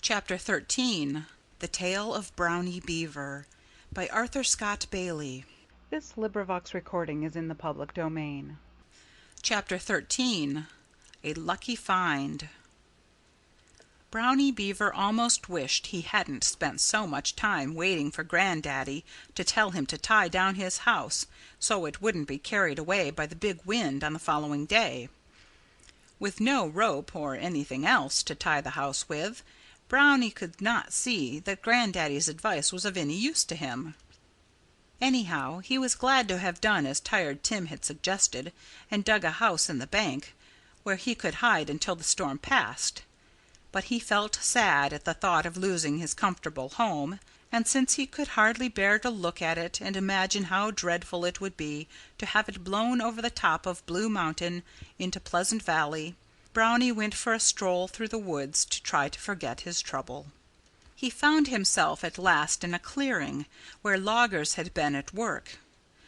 Chapter 13 The Tale of Brownie Beaver by Arthur Scott Bailey. Chapter 13 A Lucky Find. Brownie Beaver almost wished he hadn't spent so much time waiting for Grandaddy to tell him to tie down his house so it wouldn't be carried away by the big wind on the following day. With no rope or anything else to tie the house with, Brownie could not see that Grandaddy's advice was of any use to him. Anyhow, he was glad to have done as Tired Tim had suggested and dug a house in the bank, where he could hide until the storm passed. But he felt sad at the thought of losing his comfortable home, and since he could hardly bear to look at it and imagine how dreadful it would be to have it blown over the top of Blue Mountain into Pleasant Valley, Brownie went for a stroll through the woods to try to forget his trouble. He found himself at last in a clearing where loggers had been at work.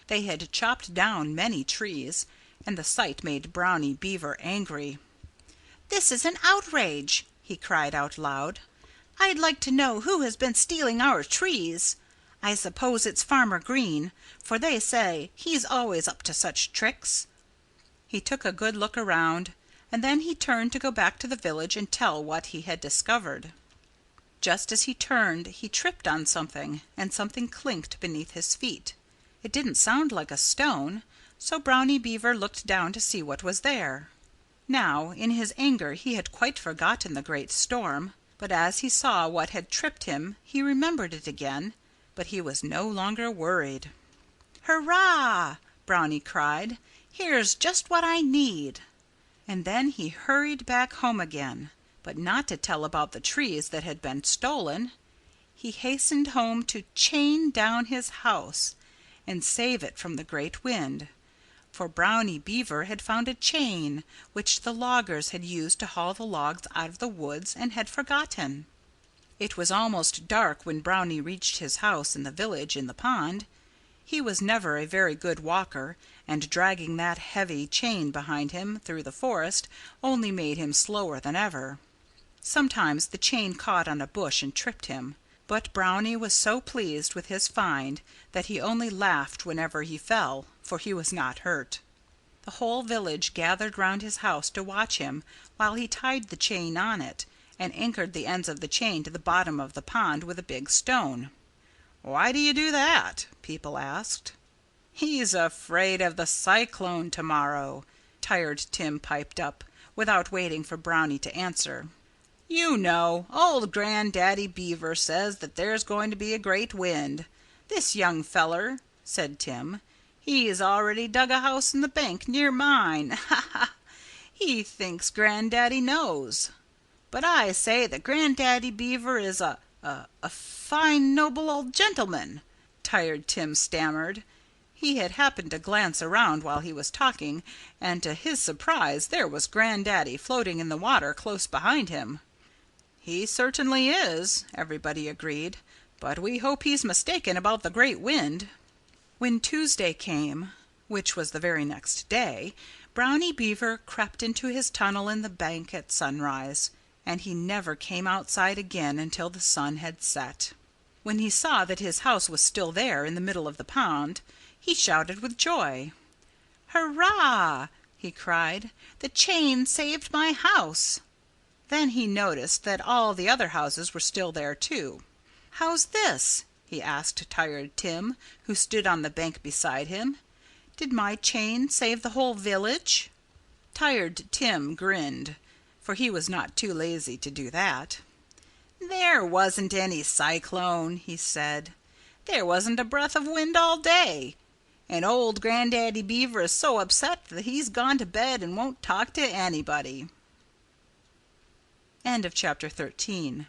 They had chopped down many trees, and the sight made Brownie Beaver angry. "This is an outrage!" he cried out loud. "I'd like to know who has been stealing our trees. I suppose it's Farmer Green, for they say he's always up to such tricks." He took a good look around, and then he turned to go back to the village and tell what he had discovered. Just as he turned he tripped on something, and something clinked beneath his feet. It didn't sound like a stone, so Brownie Beaver looked down to see what was there. Now, in his anger he had quite forgotten the great storm, but as he saw what had tripped him he remembered it again, but he was no longer worried. "Hurrah!" Brownie cried. "Here's just what I need." And then he hurried back home again, but not to tell about the trees that had been stolen. He hastened home to chain down his house and save it from the great wind. For Brownie Beaver had found a chain which the loggers had used to haul the logs out of the woods and had forgotten. It was almost dark when Brownie reached his house in the village in the pond. He was never a very good walker, and dragging that heavy chain behind him through the forest only made him slower than ever. Sometimes the chain caught on a bush and tripped him, but Brownie was so pleased with his find that he only laughed whenever he fell, for he was not hurt. The whole village gathered round his house to watch him while he tied the chain on it and anchored the ends of the chain to the bottom of the pond with a big stone. "Why do you do that?" people asked. "He's afraid of the cyclone tomorrow," Tired Tim piped up, without waiting for Brownie to answer. "You know, old Grandaddy Beaver says that there's going to be a great wind. This young feller," said Tim, "he's already dug a house in the bank near mine. Ha ha! He thinks Grandaddy knows. But I say that Grandaddy Beaver is a fine noble old gentleman," Tired Tim stammered. He had happened to glance around while he was talking, and to his surprise there was Grandaddy floating in the water close behind him. "He certainly is," everybody agreed, "but we hope he's mistaken about the great wind." When Tuesday came, which was the very next day, Brownie Beaver crept into his tunnel in the bank at sunrise, and he never came outside again until the sun had set. When he saw that his house was still there in the middle of the pond, he shouted with joy. "Hurrah!" he cried. "The chain saved my house." Then he noticed that all the other houses were still there too. "How's this?" he asked Tired Tim, who stood on the bank beside him. "Did my chain save the whole village?" Tired Tim grinned, for he was not too lazy to do that. "There wasn't any cyclone," he said. "There wasn't a breath of wind all day. And old Grandaddy Beaver is so upset that he's gone to bed and won't talk to anybody." End of chapter 13.